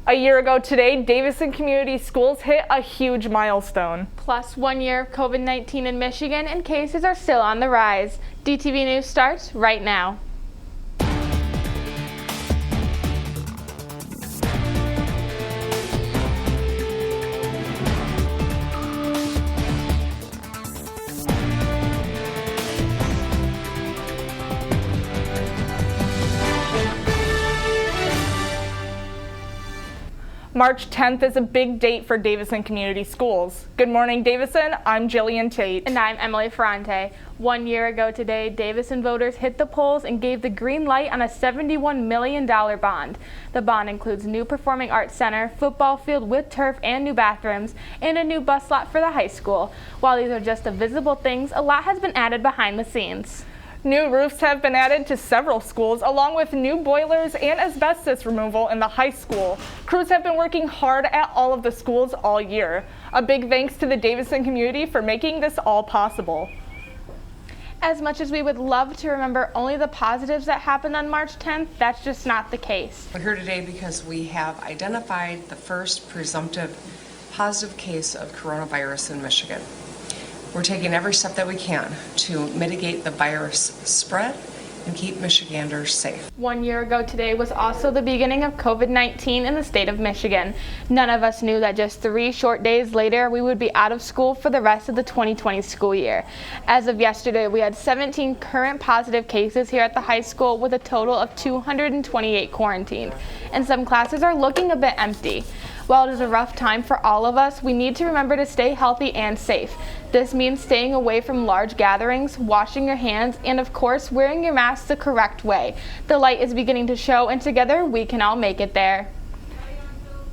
A year ago today, Davison Community Schools hit a huge milestone. Plus 1 year of COVID-19 in Michigan, and cases are still on the rise. DTV News starts right now. March 10th is a big date for Davison Community Schools. Good morning, Davison. I'm Jillian Tate. And I'm Emily Ferrante. 1 year ago today, Davison voters hit the polls and gave the green light on a $71 million bond. The bond includes new performing arts center, football field with turf and new bathrooms, and a new bus lot for the high school. While these are just the visible things, a lot has been added behind the scenes. New roofs have been added to several schools, along with new boilers and asbestos removal in the high school. Crews have been working hard at all of the schools all year. A big thanks to the Davison community for making this all possible. As much as we would love to remember only the positives that happened on March 10th, that's just not the case. We're here today because we have identified the first presumptive positive case of coronavirus in Michigan. We're taking every step that we can to mitigate the virus spread and keep Michiganders safe. 1 year ago today was also the beginning of COVID-19 in the state of Michigan. None of us knew that just 3 short days later we would be out of school for the rest of the 2020 school year. As of yesterday, we had 17 current positive cases here at the high school with a total of 228 quarantined, and some classes are looking a bit empty. While it is a rough time for all of us, we need to remember to stay healthy and safe. This means staying away from large gatherings, washing your hands, and of course, wearing your mask the correct way. The light is beginning to show, and together we can all make it there.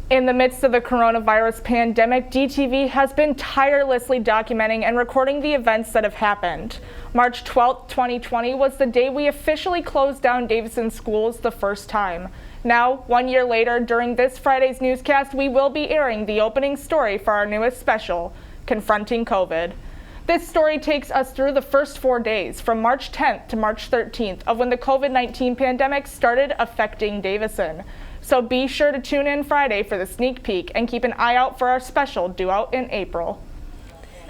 In the midst of the coronavirus pandemic, DTV has been tirelessly documenting and recording the events that have happened. March 12, 2020 was the day we officially closed down Davison schools the first time. Now, 1 year later, during this Friday's newscast, we will be airing the opening story for our newest special, Confronting COVID. This story takes us through the first 4 days, from March 10th to March 13th, of when the COVID-19 pandemic started affecting Davison. So be sure to tune in Friday for the sneak peek and keep an eye out for our special due out in April.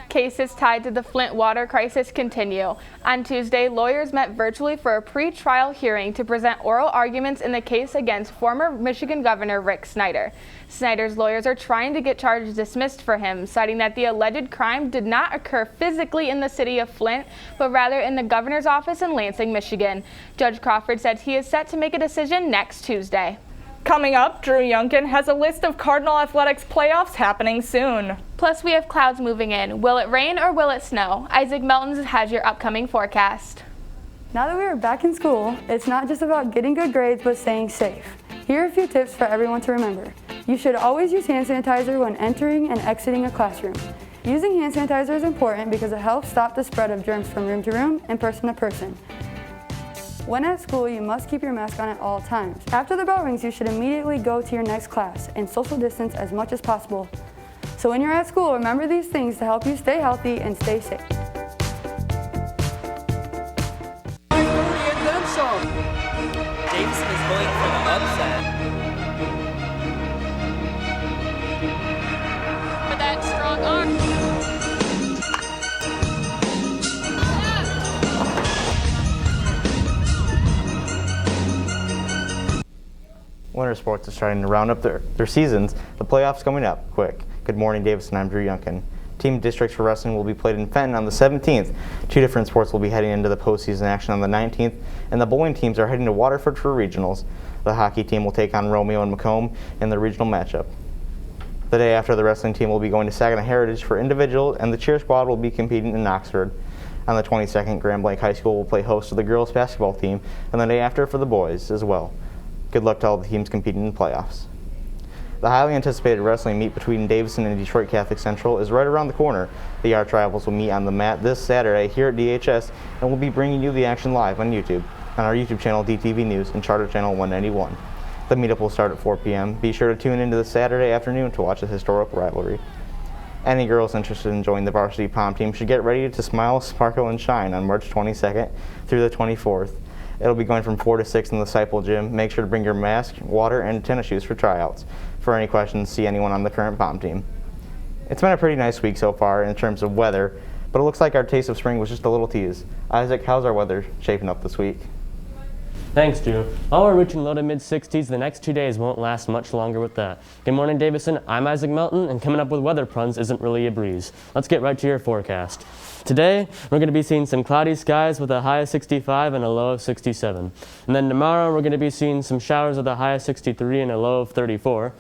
Cases tied to the Flint water crisis continue. On Tuesday, lawyers met virtually for a pre-trial hearing to present oral arguments in the case against former Michigan Governor Rick Snyder. Snyder's lawyers are trying to get charges dismissed for him, citing that the alleged crime did not occur physically in the city of Flint, but rather in the governor's office in Lansing, Michigan. Judge Crawford said he is set to make a decision next Tuesday. Coming up, Drew Youngkin has a list of Cardinal Athletics playoffs happening soon. Plus, we have clouds moving in. Will it rain or will it snow? Isaac Meltons has your upcoming forecast. Now that we are back in school, it's not just about getting good grades, but staying safe. Here are a few tips for everyone to remember. You should always use hand sanitizer when entering and exiting a classroom. Using hand sanitizer is important because it helps stop the spread of germs from room to room and person to person. When at school, you must keep your mask on at all times. After the bell rings, you should immediately go to your next class and social distance as much as possible. So when you're at school, remember these things to help you stay healthy and stay safe. And then some. Davison is going for the upset. But that strong arm. Winter sports are starting to round up their seasons. The playoffs coming up quick. Good morning, Davison. I'm Drew Youngkin. Team districts for wrestling will be played in Fenton on the 17th. 2 different sports will be heading into the postseason action on the 19th, and the bowling teams are heading to Waterford for regionals. The hockey team will take on Romeo and Macomb in the regional matchup. The day after, the wrestling team will be going to Saginaw Heritage for individual, and the cheer squad will be competing in Oxford. On the 22nd, Grand Blanc High School will play host to the girls basketball team, and the day after for the boys as well. Good luck to all the teams competing in the playoffs. The highly anticipated wrestling meet between Davison and Detroit Catholic Central is right around the corner. The arch rivals will meet on the mat this Saturday here at DHS, and we'll be bringing you the action live on YouTube, on our YouTube channel DTV News and Charter Channel 191. The meetup will start at 4 p.m. Be sure to tune into the Saturday afternoon to watch the historical rivalry. Any girls interested in joining the varsity pom team should get ready to smile, sparkle, and shine on March 22nd through the 24th. It'll be going from 4 to 6 in the Disciple Gym. Make sure to bring your mask, water, and tennis shoes for tryouts. For any questions, see anyone on the current pom team. It's been a pretty nice week so far in terms of weather, but it looks like our taste of spring was just a little tease. Isaac, how's our weather shaping up this week? Thanks, Drew. While we're reaching low to mid-60s, the next 2 days won't last much longer with that. Good morning, Davison. I'm Isaac Melton, and coming up with weather puns isn't really a breeze. Let's get right to your forecast. Today, we're going to be seeing some cloudy skies with a high of 65 and a low of 67. And then tomorrow, we're going to be seeing some showers with a high of 63 and a low of 34.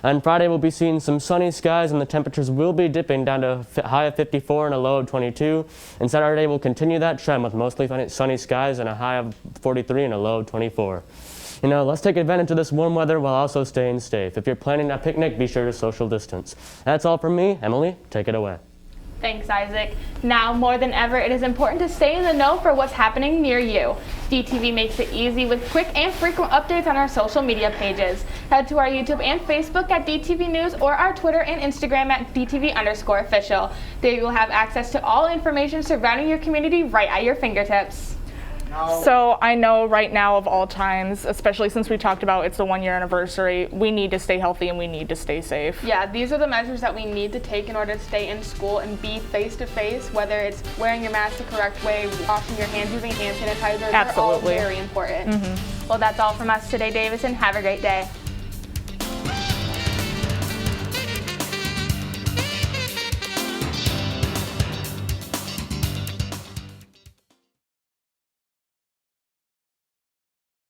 On Friday, we'll be seeing some sunny skies, and the temperatures will be dipping down to a high of 54 and a low of 22. And Saturday, we'll continue that trend with mostly sunny skies and a high of 43 and a low of 24. Let's take advantage of this warm weather while also staying safe. If you're planning a picnic, be sure to social distance. That's all from me. Emily, take it away. Thanks, Isaac. Now, more than ever, it is important to stay in the know for what's happening near you. DTV makes it easy with quick and frequent updates on our social media pages. Head to our YouTube and Facebook at DTV News or our Twitter and Instagram at DTV_official. There you will have access to all information surrounding your community right at your fingertips. So I know right now of all times, especially since we talked about it's the 1-year anniversary, we need to stay healthy and we need to stay safe. Yeah, these are the measures that we need to take in order to stay in school and be face-to-face, whether it's wearing your mask the correct way, washing your hands, using hand sanitizer. Absolutely. They're all very important. Well, that's all from us today, Davison. Have a great day.